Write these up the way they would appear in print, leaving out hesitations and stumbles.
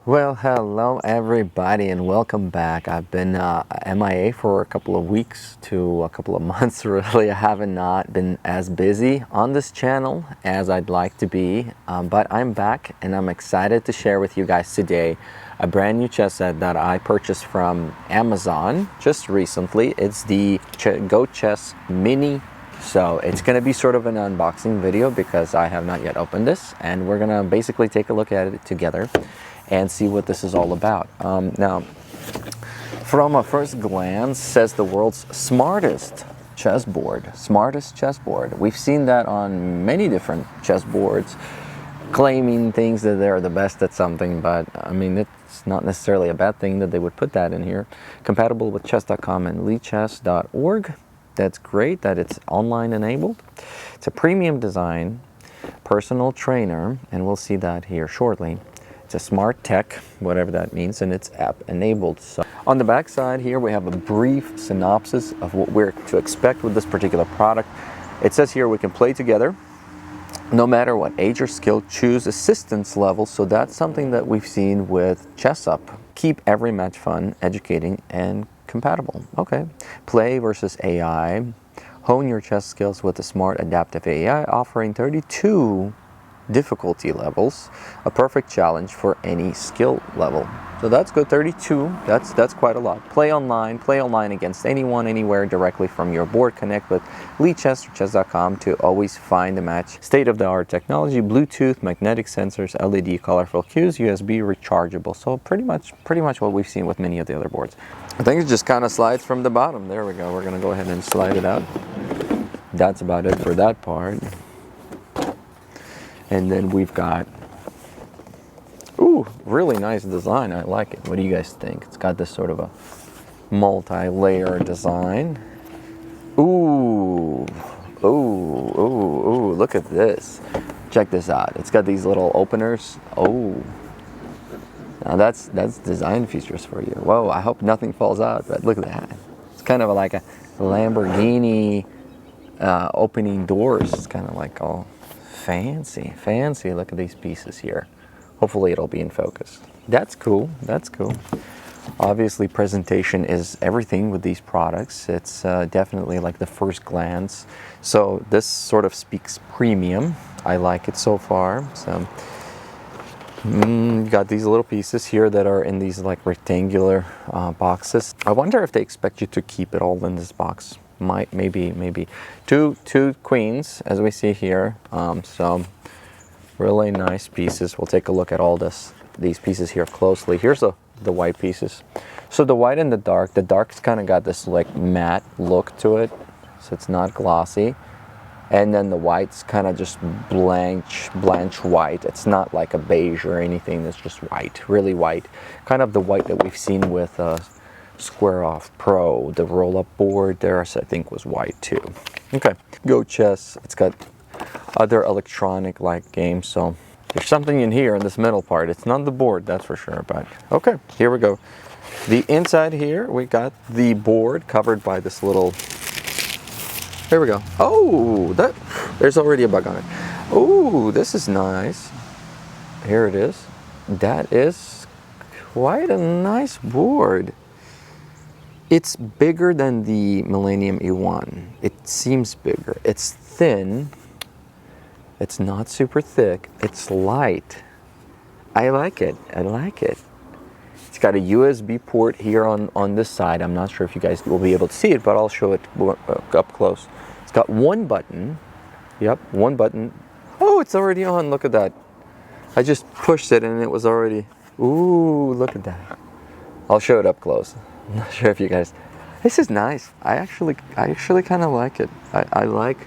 Well, hello everybody and welcome back. I've been MIA for a couple of weeks to a couple of months really. I haven't not been as busy on this channel as I'd like to be, but I'm back and I'm excited to share with you guys today a brand new chess set that I purchased from Amazon just recently. It's the Go Chess Mini. So it's going to be sort of an unboxing video because I have not yet opened this, and we're going to basically take a look at it together and see what this is all about. Now, from a first glance, says the world's smartest chessboard. Smartest chessboard. We've seen that on many different chessboards, claiming things that they're the best at something, but I mean, it's not necessarily a bad thing that they would put that in here. Compatible with chess.com and lichess.org. That's great that it's online enabled. It's a premium design, personal trainer, and we'll see that here shortly. It's a smart tech, whatever that means, and it's app enabled. So on the back side here, we have a brief synopsis of what we're to expect with this particular product. It says here we can play together, no matter what age or skill, choose assistance level. So that's something that we've seen with ChessUp. Keep every match fun, educating, and compatible. Okay. Play versus AI. Hone your chess skills with a smart adaptive AI offering 32 difficulty levels, a perfect challenge for any skill level. So that's good. 32, that's quite a lot. Play online against anyone, anywhere, directly from your board. Connect with Lichess or chess.com to always find the match. State-of-the-art technology, Bluetooth, magnetic sensors, LED colorful cues, USB rechargeable. So pretty much what we've seen with many of the other boards. I think it just kind of slides from the bottom. There we go. We're gonna go ahead and slide it out. That's about it for that part. And then we've got, ooh, really nice design. I like it. What do you guys think? It's got this sort of a multi-layer design. Ooh, ooh, ooh, ooh, look at this. Check this out. It's got these little openers. Oh, now that's design features for you. Whoa, I hope nothing falls out, but look at that. It's kind of like a Lamborghini opening doors. It's kind of like all fancy. Look at these pieces here. Hopefully it'll be in focus. That's cool. Obviously presentation is everything with these products. It's definitely like the first glance. So this sort of speaks premium. I like it so far. So got these little pieces here that are in these like rectangular boxes. I wonder if they expect you to keep it all in this box. Maybe two queens, as we see here. So really nice pieces. We'll take a look at all these pieces here closely. Here's the white pieces. So the white and the dark's kind of got this like matte look to it, so it's not glossy. And then the white's kind of just blanche white. It's not like a beige or anything. It's just white, really white. Kind of the white that we've seen with Square Off Pro. The roll-up board there, I think, was white too. Okay, Go Chess. It's got other electronic-like games, so there's something in here in this middle part. It's not the board, that's for sure, but okay, here we go. The inside here, we got the board covered by this little, here we go. Oh, there's already a bug on it. Oh, this is nice. Here it is. That is quite a nice board. It's bigger than the Millennium E1. It seems bigger. It's thin. It's not super thick. It's light. I like it. It's got a USB port here on this side. I'm not sure if you guys will be able to see it, but I'll show it up close. It's got one button. Yep, one button. Oh, it's already on. Look at that. I just pushed it and it was already, ooh, look at that. I'll show it up close. I'm not sure if you guys, this is nice. I actually kind of like it. I like,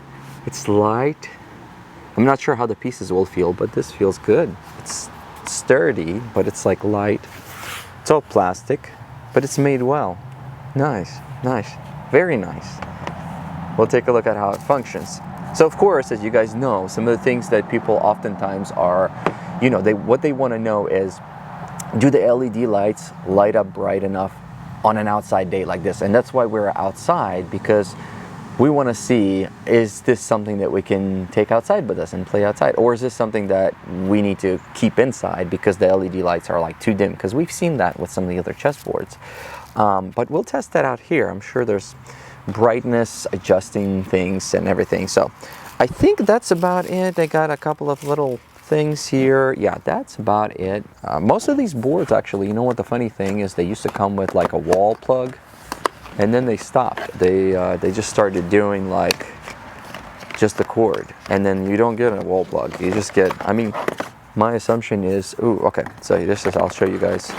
it's light. I'm not sure how the pieces will feel, but this feels good. It's sturdy, but it's like light. It's all plastic, but it's made well. Nice, very nice. We'll take a look at how it functions. So of course, as you guys know, some of the things that people oftentimes are, what they want to know is, do the LED lights light up bright enough on an outside day like this? And that's why we're outside, because we want to see, is this something that we can take outside with us and play outside? Or is this something that we need to keep inside because the LED lights are like too dim? Because we've seen that with some of the other chessboards. But we'll test that out here. I'm sure there's brightness adjusting things and everything. So I think that's about it. They got a couple of little things here. Yeah, that's about it. Most of these boards actually, you know what the funny thing is, they used to come with like a wall plug. And then they stopped. They just started doing like just the cord, and then you don't get a wall plug. You just get. I mean, my assumption is. Ooh, okay. So this is. I'll show you guys.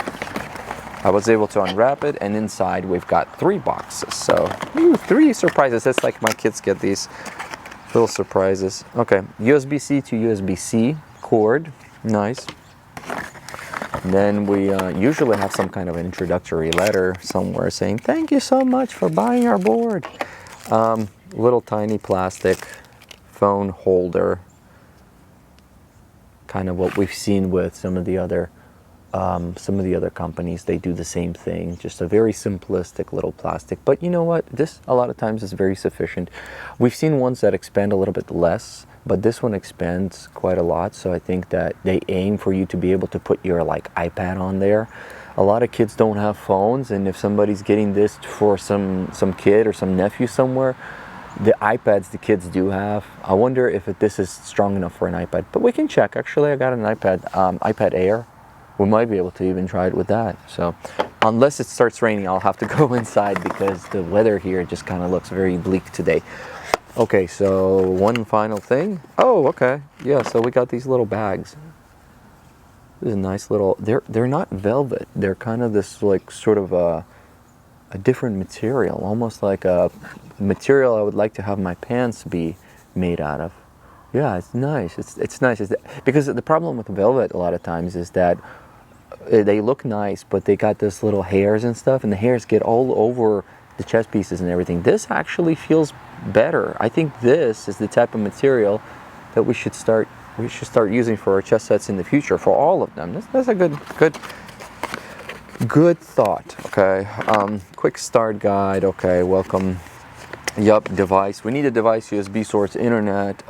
I was able to unwrap it, and inside we've got 3 boxes. So ooh, 3 surprises. It's like my kids get these little surprises. Okay, USB-C to USB-C cord. Nice. Then we usually have some kind of introductory letter somewhere saying, thank you so much for buying our board. Little tiny plastic phone holder. Kind of what we've seen with some of the other companies. They do the same thing. Just a very simplistic little plastic. But you know what? This a lot of times is very sufficient. We've seen ones that expand a little bit less, but this one expands quite a lot. So I think that they aim for you to be able to put your like iPad on there. A lot of kids don't have phones, and if somebody's getting this for some kid or some nephew somewhere, the iPads the kids do have, I wonder if this is strong enough for an iPad. But we can check. Actually, I got an iPad Air. We might be able to even try it with that. So unless it starts raining, I'll have to go inside because the weather here just kind of looks very bleak today. Okay, so one final thing. Oh, okay. Yeah, so we got these little bags. This is a nice little, they're not velvet. They're kind of this like sort of a different material, almost like a material I would like to have my pants be made out of. Yeah, it's nice. It's nice. Because the problem with velvet a lot of times is that they look nice, but they got this little hairs and stuff, and the hairs get all over the chess pieces and everything. This actually feels better. I think this is the type of material that we should start using for our chess sets in the future, for all of them. That's a good thought. Okay, quick start guide. Okay, welcome. Yup, device. We need a device, USB source, internet,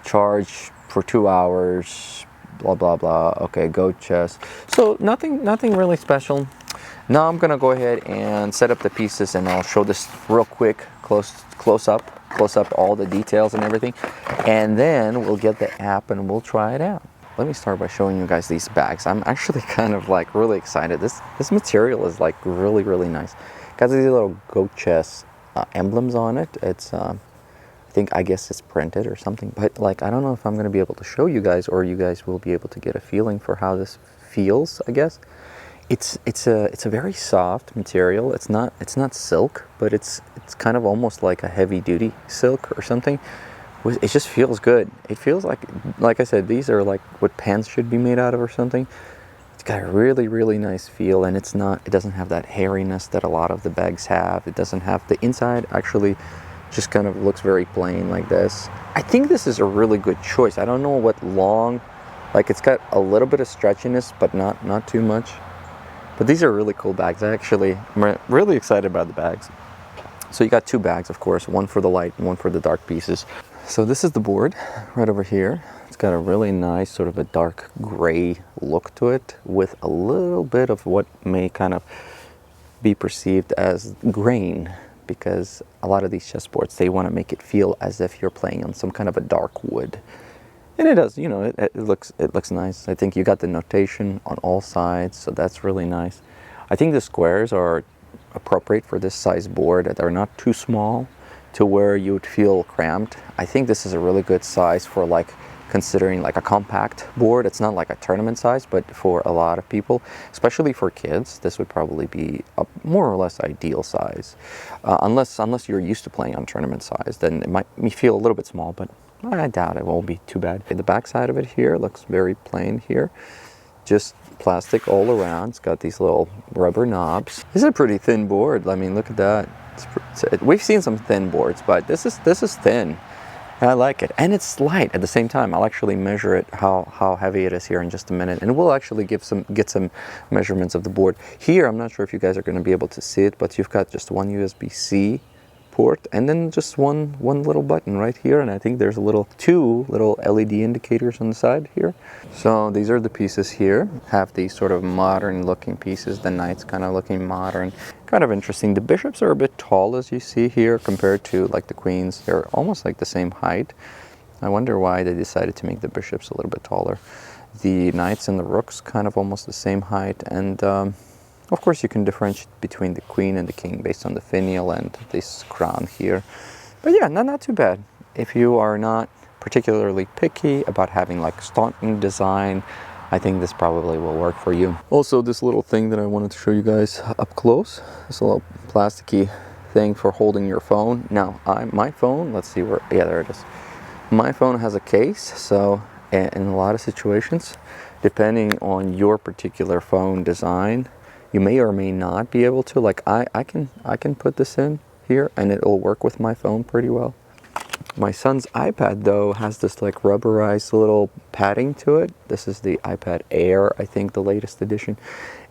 charge for 2 hours, blah blah blah. Okay, Go Chess. So nothing really special. Now I'm gonna go ahead and set up the pieces, and I'll show this real quick, close up all the details and everything, and then we'll get the app and we'll try it out. Let me start by showing you guys these bags. I'm actually kind of like really excited. This material is like really nice. Got these little Go Chess emblems on it. It's I guess it's printed or something, but like I don't know if I'm going to be able to show you guys, or you guys will be able to get a feeling for how this feels. I guess it's a very soft material. It's not silk, but it's kind of almost like a heavy duty silk or something. It just feels good. It feels like I said, these are like what pants should be made out of or something. It's got a really nice feel, and it doesn't have that hairiness that a lot of the bags have. It doesn't have the inside, actually just kind of looks very plain like this. I think this is a really good choice. I don't know what long, like it's got a little bit of stretchiness, but not too much. But these are really cool bags. I'm really excited about the bags. So you got 2 bags, of course, one for the light and one for the dark pieces. So this is the board right over here. It's got a really nice sort of a dark gray look to it, with a little bit of what may kind of be perceived as grain, because a lot of these chessboards, they want to make it feel as if you're playing on some kind of a dark wood. And it does, you know, it looks nice. I think you got the notation on all sides, so that's really nice. I think the squares are appropriate for this size board. They're not too small to where you would feel cramped. I think this is a really good size for like considering like a compact board. It's not like a tournament size, but for a lot of people, especially for kids, this would probably be a more or less ideal size. Unless you're used to playing on tournament size, then it might feel a little bit small, but I doubt it won't be too bad. The back side of it here looks very plain here. Just plastic all around. It's got these little rubber knobs. This is a pretty thin board. I mean, look at that. We've seen some thin boards, but this is thin. I like it, and it's light at the same time. I'll actually measure it, how heavy it is here in just a minute, and we'll actually get some measurements of the board. Here, I'm not sure if you guys are going to be able to see it, but you've got just one USB-C port, and then just one little button right here, and I think there's two little LED indicators on the side here. So these are the pieces here. Have these sort of modern looking pieces. The knight's kind of looking modern, kind of interesting. The bishops are a bit tall, as you see here, compared to like the queens. They're almost like the same height. I wonder why they decided to make the bishops a little bit taller. The knights and the rooks kind of almost the same height, and of course you can differentiate between the queen and the king based on the finial and this crown here. But yeah, not too bad. If you are not particularly picky about having like stunting design, I think this probably will work for you. Also, this little thing that I wanted to show you guys up close, this little plasticky thing for holding your phone. Now, my phone, let's see where, yeah, there it is. My phone has a case, so in a lot of situations, depending on your particular phone design, you may or may not be able to, like I can put this in here and it'll work with my phone pretty well. My son's iPad though has this like rubberized little padding to it. This is the iPad Air, I think the latest edition,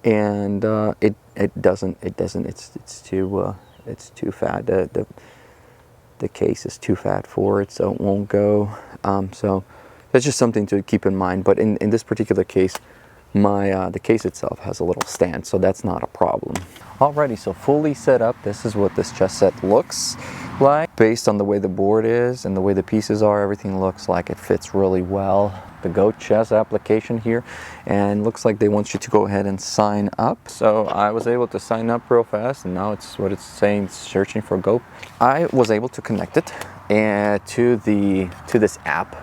and it's too fat. The case is too fat for it, so it won't go. So that's just something to keep in mind. But in this particular case, the case itself has a little stand, so that's not a problem. Alrighty, so fully set up, this is what this chess set looks like. Based on the way the board is and the way the pieces are, everything looks like it fits really well. The Go Chess application here, and looks like they want you to go ahead and sign up. So I was able to sign up real fast, and now it's what it's saying, it's searching for Go. I was able to connect it to this app,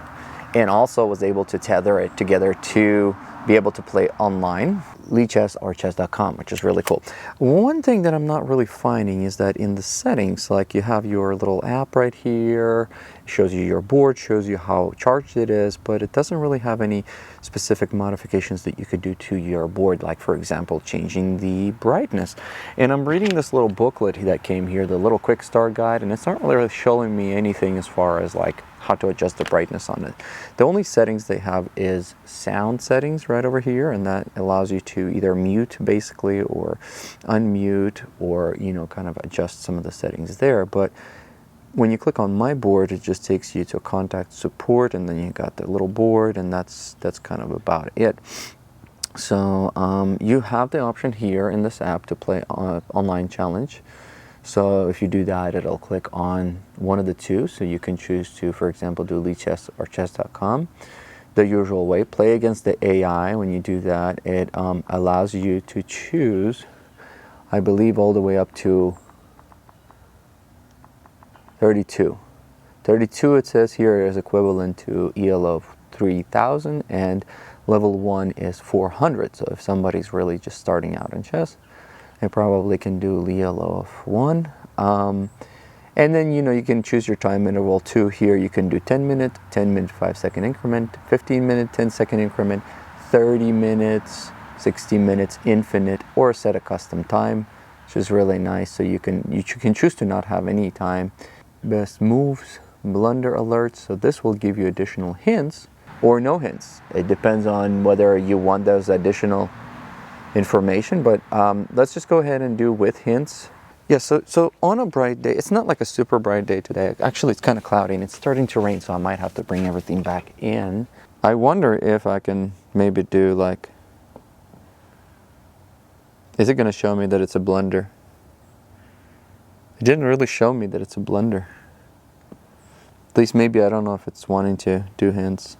and also was able to tether it together to be able to play online, Lichess or chess.com, which is really cool. One thing that I'm not really finding is that in the settings, like you have your little app right here, it shows you your board, shows you how charged it is, but it doesn't really have any specific modifications that you could do to your board, like for example, changing the brightness. And I'm reading this little booklet that came here, the little quick start guide, and it's not really showing me anything as far as like how to adjust the brightness on it. The only settings they have is sound settings right over here, and that allows you to either mute basically or unmute, or kind of adjust some of the settings there. But when you click on my board, it just takes you to contact support, and then you got the little board, and that's kind of about it. So you have the option here in this app to play online challenge. So if you do that, it'll click on one of the two. So you can choose to, for example, do Lichess or chess.com. The usual way, play against the AI. When you do that, it allows you to choose, I believe, all the way up to 32. 32, it says here, is equivalent to ELO of 3000, and level 1 is 400. So if somebody's really just starting out in chess, I probably can do ELO of 1. And then, you can choose your time interval too. Here you can do 10 minute, 10 minute, 5-second increment, 15 minute, 10-second increment, 30 minutes, 60 minutes, infinite, or set a custom time, which is really nice. So you can choose to not have any time. Best moves, blunder alerts. So this will give you additional hints or no hints. It depends on whether you want those additional information, but let's just go ahead and do with hints. Yeah, so on a bright day, it's not like a super bright day today. Actually, it's kind of cloudy and it's starting to rain, so I might have to bring everything back in. I wonder if I can maybe do like, is it going to show me that it's a blunder? It didn't really show me that it's a blunder. At least maybe, I don't know if it's wanting to do hints.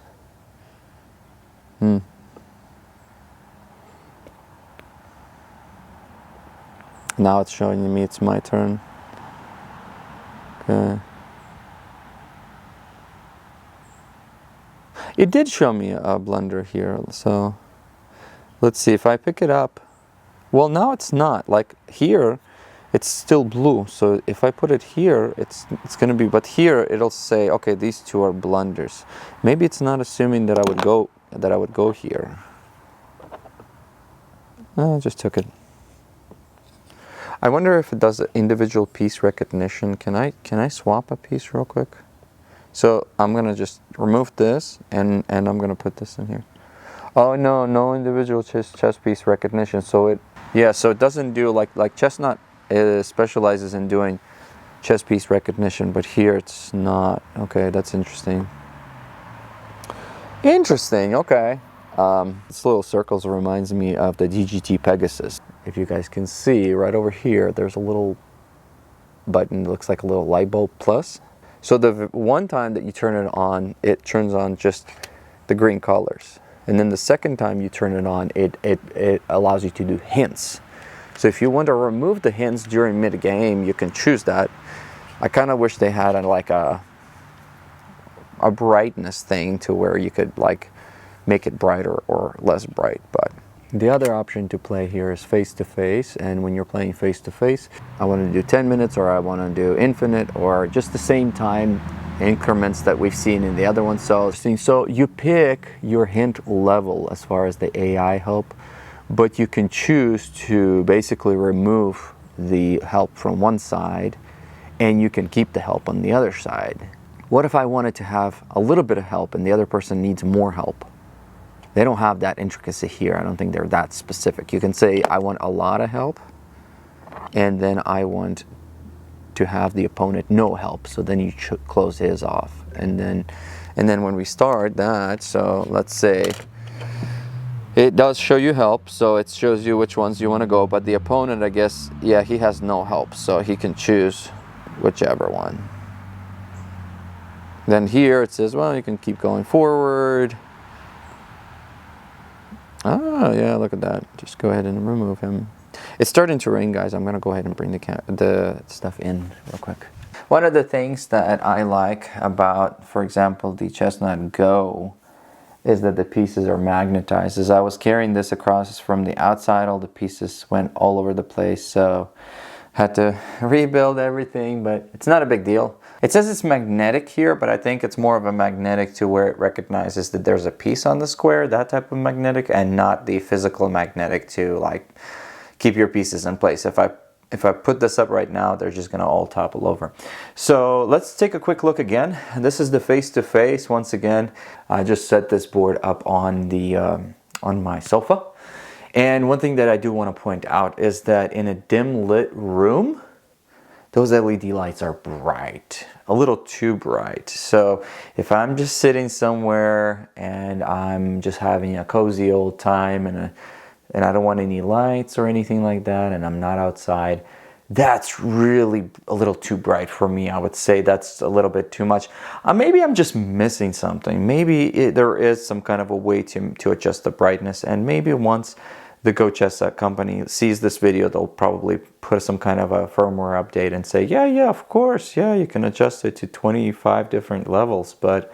Now it's showing me it's my turn. Okay. It did show me a blunder here, so let's see if I pick it up. Well, now it's not. Like here, it's still blue. So if I put it here, it's going to be. But here it'll say, okay, these two are blunders. Maybe it's not assuming that I would go here. I just took it. I wonder if it does individual piece recognition. Can I swap a piece real quick? So I'm gonna just remove this and I'm gonna put this in here. Oh no individual chess piece recognition. So it doesn't do like Chessnut specializes in doing chess piece recognition, but here it's not. Okay, that's interesting. Interesting, okay. This little circles reminds me of the DGT Pegasus. If you guys can see, right over here, there's a little button that looks like a little light bulb plus. So the one time that you turn it on, it turns on just the green colors. And then the second time you turn it on, it allows you to do hints. So if you want to remove the hints during mid-game, you can choose that. I kind of wish they had like a brightness thing to where you could like make it brighter or less bright. But the other option to play here is face-to-face, and when you're playing face-to-face, I want to do 10 minutes or I want to do infinite or just the same time increments that we've seen in the other one. So you pick your hint level as far as the AI help, but you can choose to basically remove the help from one side and you can keep the help on the other side. What if I wanted to have a little bit of help and the other person needs more help? They don't have that intricacy here. I don't think they're that specific. You can say, I want a lot of help, and then I want to have the opponent no help. So then you close his off. And then when we start that, so let's say it does show you help, so it shows you which ones you want to go, but the opponent, I guess, yeah, he has no help, so he can choose whichever one. Then here it says, well, you can keep going forward. Oh, yeah, look at that. Just go ahead and remove him. It's starting to rain, guys. I'm going to go ahead and bring the stuff in real quick. One of the things that I like about, for example, the Chessnut Go is that the pieces are magnetized. As I was carrying this across from the outside, all the pieces went all over the place, so had to rebuild everything, but it's not a big deal. It says it's magnetic here, but I think it's more of a magnetic to where it recognizes that there's a piece on the square, that type of magnetic, and not the physical magnetic to like keep your pieces in place. If I put this up right now, they're just gonna all topple over. So let's take a quick look again. This is the face-to-face. Once again, I just set this board up on the on my sofa. And one thing that I do want to point out is that in a dim lit room, those LED lights are bright, a little too bright. So if I'm just sitting somewhere and I'm just having a cozy old time and I don't want any lights or anything like that, and I'm not outside, that's really a little too bright for me. I would say that's a little bit too much. Maybe I'm just missing something. Maybe there is some kind of a way to adjust the brightness, and maybe once the Go Chess company sees this video, they'll probably put some kind of a firmware update and say, yeah, of course, yeah, you can adjust it to 25 different levels. But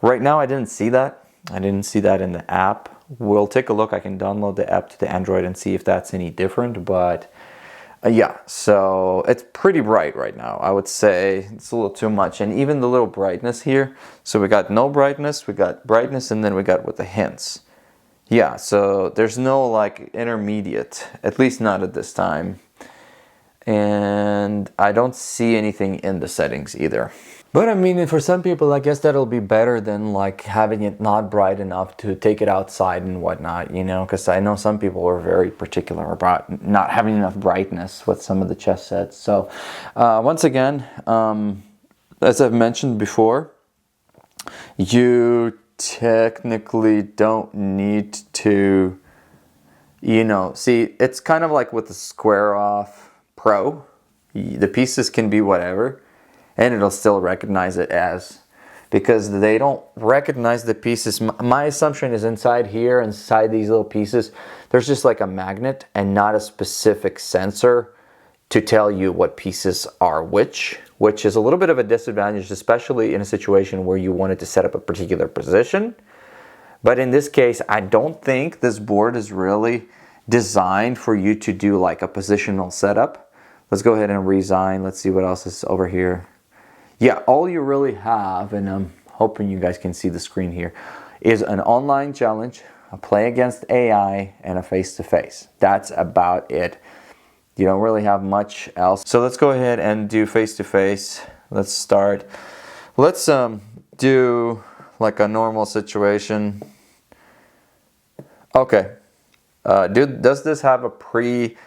right now I didn't see that. I didn't see that in the app. We'll take a look. I can download the app to the Android and see if that's any different, but yeah, so it's pretty bright right now. I would say it's a little too much. And even the little brightness here, so we got no brightness, we got brightness, and then we got with the hints. Yeah, so there's no like intermediate, at least not at this time. And I don't see anything in the settings either. But I mean, for some people, I guess that'll be better than like having it not bright enough to take it outside and whatnot, you know, because I know some people are very particular about not having enough brightness with some of the chess sets. So once again, as I've mentioned before, you technically don't need to, you know, see, it's kind of like with the Square Off Pro. The pieces can be whatever, and it'll still recognize it as, because they don't recognize the pieces. My assumption is inside here, inside these little pieces, there's just like a magnet and not a specific sensor to tell you what pieces are which is a little bit of a disadvantage, especially in a situation where you wanted to set up a particular position. But in this case, I don't think this board is really designed for you to do like a positional setup. Let's go ahead and resign. Let's see what else is over here. Yeah, all you really have, and I'm hoping you guys can see the screen here, is an online challenge, a play against AI, and a face-to-face. That's about it. You don't really have much else. So let's go ahead and do face-to-face. Let's start. Let's do like a normal situation. Okay. Does this have a pre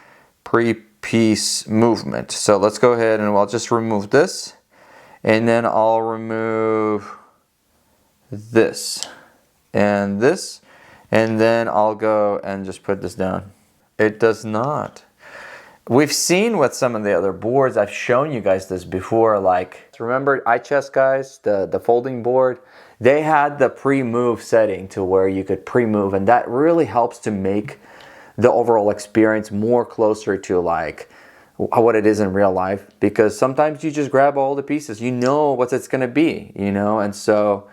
piece movement. So let's go ahead and I'll just remove this, and then I'll remove this and this, and then I'll go and just put this down. It does not. We've seen with some of the other boards, I've shown you guys this before, like remember iChess guys, the folding board, they had the pre-move setting to where you could pre-move, and that really helps to make the overall experience more closer to like what it is in real life, because sometimes you just grab all the pieces, you know what it's going to be, you know, and so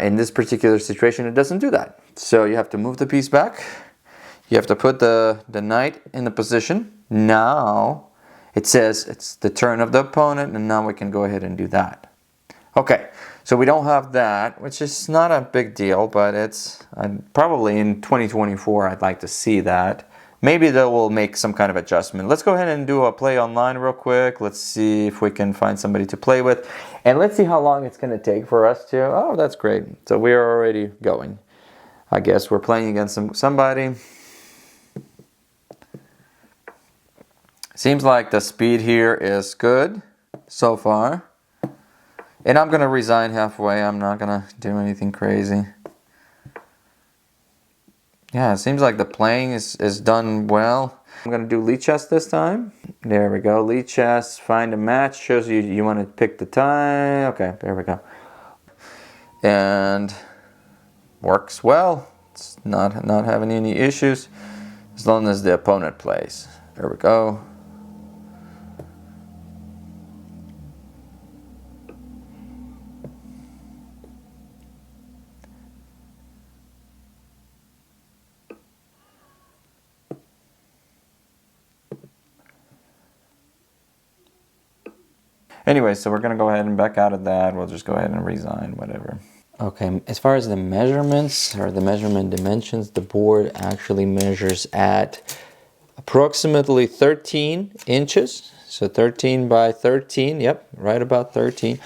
in this particular situation it doesn't do that. So you have to move the piece back, you have to put the knight in the position. Now it says it's the turn of the opponent, and now we can go ahead and do that. Okay, so we don't have that, which is not a big deal, but it's probably in 2024 I'd like to see that. Maybe they will make some kind of adjustment. Let's go ahead and do a play online real quick. Let's see if we can find somebody to play with, and let's see how long it's going to take for us to... Oh, that's great. So we are already going. I guess we're playing against somebody. Seems like the speed here is good so far. And I'm going to resign halfway. I'm not going to do anything crazy. Yeah, it seems like the playing is done well. I'm going to do lead chess this time. There we go. Lead chess. Find a match. Shows you want to pick the time. Okay, there we go. And works well. It's not having any issues as long as the opponent plays. There we go. Anyway, so we're going to go ahead and back out of that. We'll just go ahead and resign, whatever. Okay, as far as the measurements or the measurement dimensions, the board actually measures at approximately 13 inches. So 13 by 13, yep, right about 13.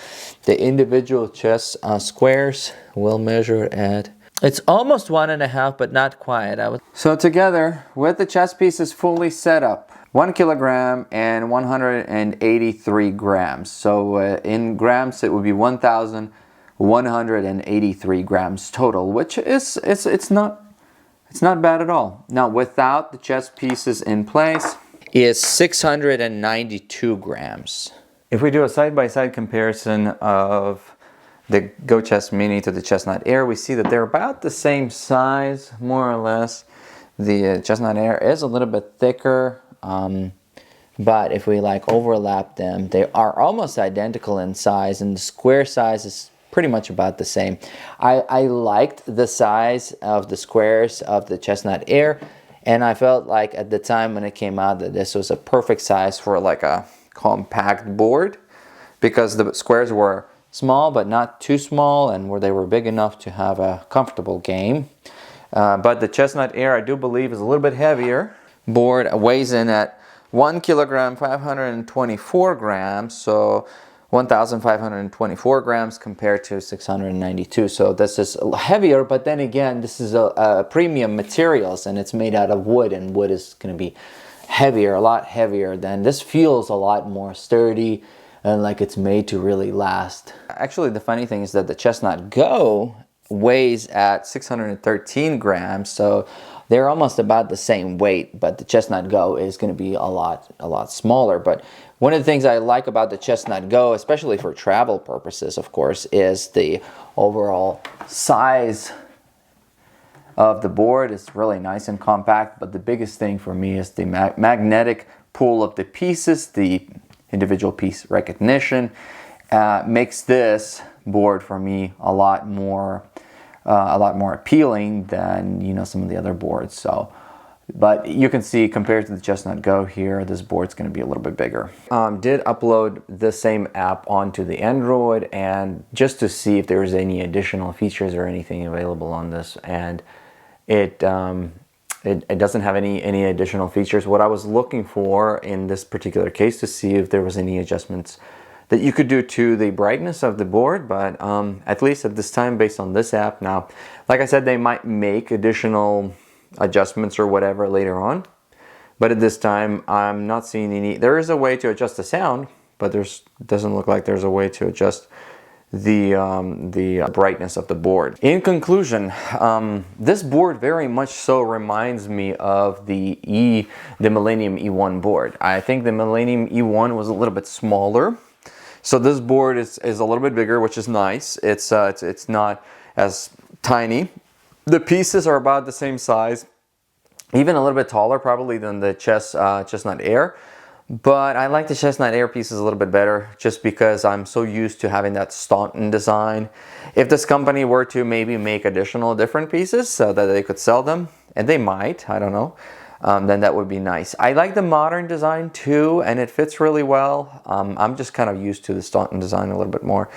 The individual chess squares will measure at... It's almost 1.5, but not quite. So together, with the chess pieces fully set up, 1 kilogram and 183 grams. So in grams, it would be 1,183 grams total, which is it's not bad at all. Now, without the chess pieces in place, is 692 grams. If we do a side-by-side comparison of the Go Chess Mini to the Chessnut Air, we see that they're about the same size, more or less. The Chessnut Air is a little bit thicker. But if we like overlap them, they are almost identical in size, and the square size is pretty much about the same. I liked the size of the squares of the Chessnut Air, and I felt like at the time when it came out that this was a perfect size for like a compact board, because the squares were small but not too small, and where they were big enough to have a comfortable game. But the Chessnut Air, I do believe, is a little bit heavier. Board weighs in at 1 kilogram 524 grams, so 1,524 grams compared to 692. So this is heavier, but then again, this is a premium materials, and it's made out of wood, and wood is going to be heavier, a lot heavier. Than this feels a lot more sturdy and like it's made to really last. Actually, the funny thing is that the Chessnut Go weighs at 613 grams, so they're almost about the same weight, but the Chessnut Go is going to be a lot smaller. But one of the things I like about the Chessnut Go, especially for travel purposes, of course, is the overall size of the board. It's really nice and compact, but the biggest thing for me is the magnetic pull of the pieces, the individual piece recognition, makes this board for me a lot more appealing than, you know, some of the other boards. So, but you can see compared to the Chessnut Go here, this board's going to be a little bit bigger. Did upload the same app onto the Android, and just to see if there's any additional features or anything available on this, and it doesn't have any additional features. What I was looking for in this particular case to see if there was any adjustments that you could do to the brightness of the board, but at least at this time, based on this app. Now, like I said, they might make additional adjustments or whatever later on, But at this time, I'm not seeing any. There is a way to adjust the sound, but doesn't look like there's a way to adjust the brightness of the board. In conclusion, this board very much so reminds me of the Millennium E1 board. I think the Millennium E1 was a little bit smaller, so this board is a little bit bigger, which is nice. It's not as tiny. The pieces are about the same size, even a little bit taller probably than the Chessnut Air. But I like the Chessnut Air pieces a little bit better just because I'm so used to having that Staunton design. If this company were to maybe make additional different pieces so that they could sell them, and they might, I don't know, then that would be nice. I like the modern design too, and it fits really well. I'm just kind of used to the Staunton design a little bit more.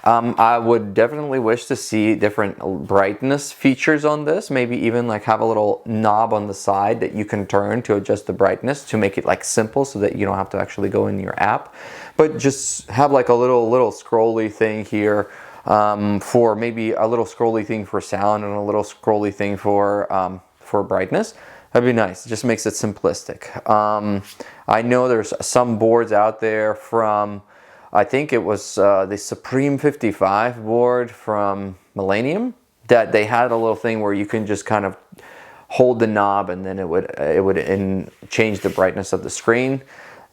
I would definitely wish to see different brightness features on this. Maybe even like have a little knob on the side that you can turn to adjust the brightness to make it like simple so that you don't have to actually go in your app. But just have like a little scrolly thing here for maybe a little scrolly thing for sound and a little scrolly thing for brightness. That'd be nice. It just makes it simplistic. I know there's some boards out there from, I think it was the Supreme 55 board from Millennium, that they had a little thing where you can just kind of hold the knob and then it would change the brightness of the screen.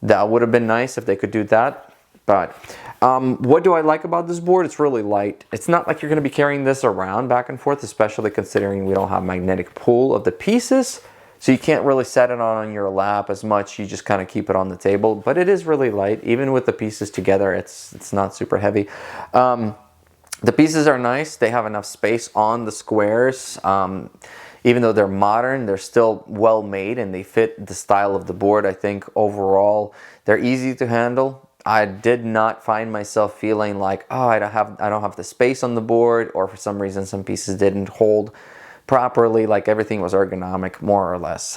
That would have been nice if they could do that. But what do I like about this board? It's really light. It's not like you're going to be carrying this around back and forth, especially considering we don't have magnetic pull of the pieces. So you can't really set it on your lap as much. You just kind of keep it on the table. But it is really light. Even with the pieces together, it's not super heavy. The pieces are nice. They have enough space on the squares. Even though they're modern, they're still well made and they fit the style of the board. I think overall, they're easy to handle. I did not find myself feeling like, oh, I don't have the space on the board, or for some reason some pieces didn't hold properly, like everything was ergonomic more or less.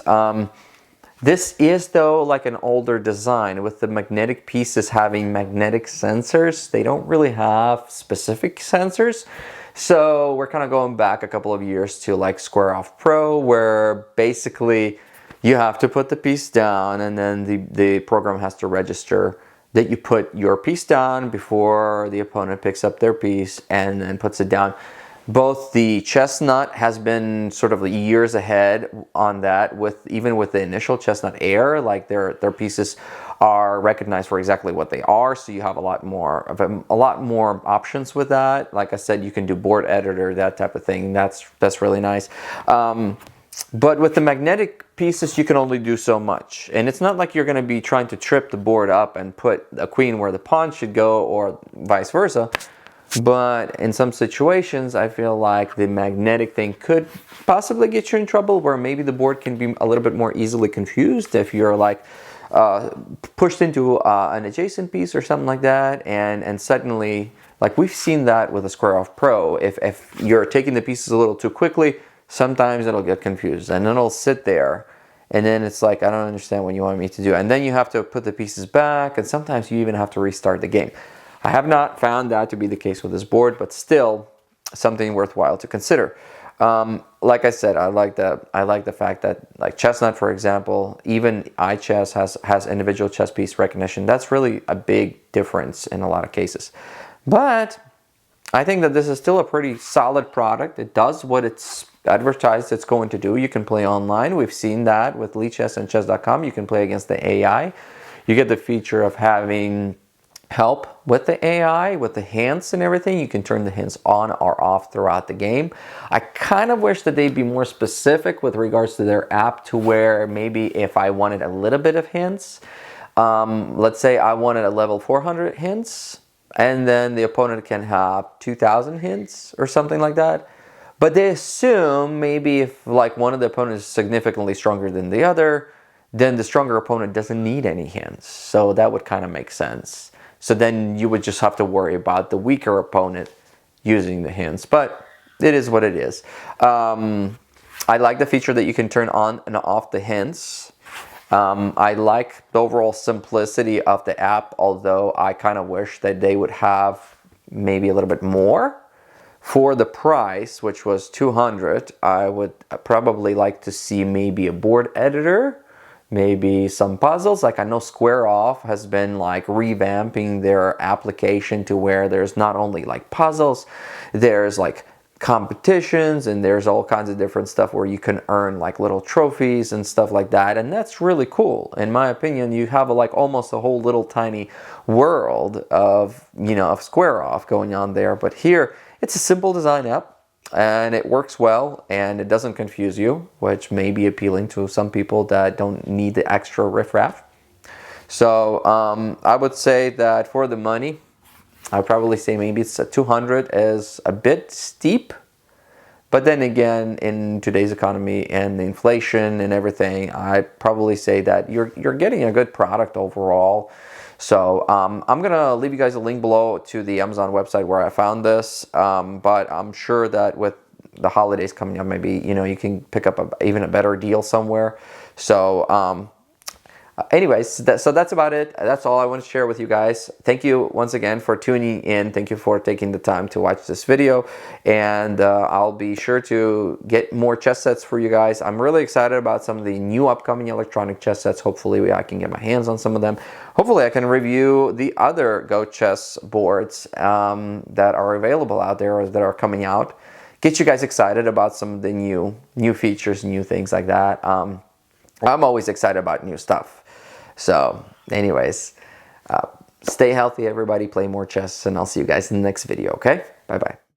This is though like an older design with the magnetic pieces having magnetic sensors. They don't really have specific sensors. So we're kind of going back a couple of years to like Square Off Pro, where basically you have to put the piece down and then the program has to register that you put your piece down before the opponent picks up their piece and then puts it down. Both the Chessnut has been sort of years ahead on that, even with the initial Chessnut Air, like their pieces are recognized for exactly what they are, so you have a lot more options with that. Like I said, you can do board editor, that type of thing. That's really nice. But with the magnetic pieces, you can only do so much, and it's not like you're going to be trying to trip the board up and put a queen where the pawn should go, or vice versa. But in some situations, I feel like the magnetic thing could possibly get you in trouble, where maybe the board can be a little bit more easily confused if you're like pushed into an adjacent piece or something like that, and suddenly, like we've seen that with a Square Off Pro, if you're taking the pieces a little too quickly, sometimes it'll get confused and then it'll sit there. And then it's like, I don't understand what you want me to do. And then you have to put the pieces back, and sometimes you even have to restart the game. I have not found that to be the case with this board, but still something worthwhile to consider. Like I said, I like the fact that like Chessnut, for example, even iChess has individual chess piece recognition. That's really a big difference in a lot of cases. But I think that this is still a pretty solid product. It does what it's advertised it's going to do. You can play online. We've seen that with Lichess and Chess.com. You can play against the AI. You get the feature of having help with the AI, with the hints and everything. You can turn the hints on or off throughout the game. I kind of wish that they'd be more specific with regards to their app, to where maybe if I wanted a little bit of hints, let's say I wanted a level 400 hints, and then the opponent can have 2,000 hints or something like that. But they assume maybe if like one of the opponents is significantly stronger than the other, then the stronger opponent doesn't need any hints. So that would kind of make sense. So then you would just have to worry about the weaker opponent using the hints. But it is what it is. I like the feature that you can turn on and off the hints. I like the overall simplicity of the app, although I kind of wish that they would have maybe a little bit more. For the price, which was $200, I would probably like to see maybe a board editor, maybe some puzzles. Like I know Square Off has been like revamping their application to where there's not only like puzzles, there's like competitions, and there's all kinds of different stuff where you can earn like little trophies and stuff like that, and that's really cool. In my opinion, you have like almost a whole little tiny world of, you know, of Square Off going on there. But here it's a simple design app, and it works well, and it doesn't confuse you, which may be appealing to some people that don't need the extra riffraff. So I would say that for the money, I'd probably say maybe it's a 200 is a bit steep. But then again, in today's economy and the inflation and everything, I'd probably say that you're getting a good product overall. So I'm gonna leave you guys a link below to the Amazon website where I found this. But I'm sure that with the holidays coming up, maybe, you know, you can pick up even a better deal somewhere. So anyways, so that's about it. That's all I want to share with you guys. Thank you once again for tuning in. Thank you for taking the time to watch this video. And I'll be sure to get more chess sets for you guys. I'm really excited about some of the new upcoming electronic chess sets. Hopefully I can get my hands on some of them. Hopefully I can review the other Go chess boards that are available out there or that are coming out. Get you guys excited about some of the new features, new things like that. I'm always excited about new stuff. So anyways, stay healthy, everybody. Play more chess, and I'll see you guys in the next video, okay? Bye-bye.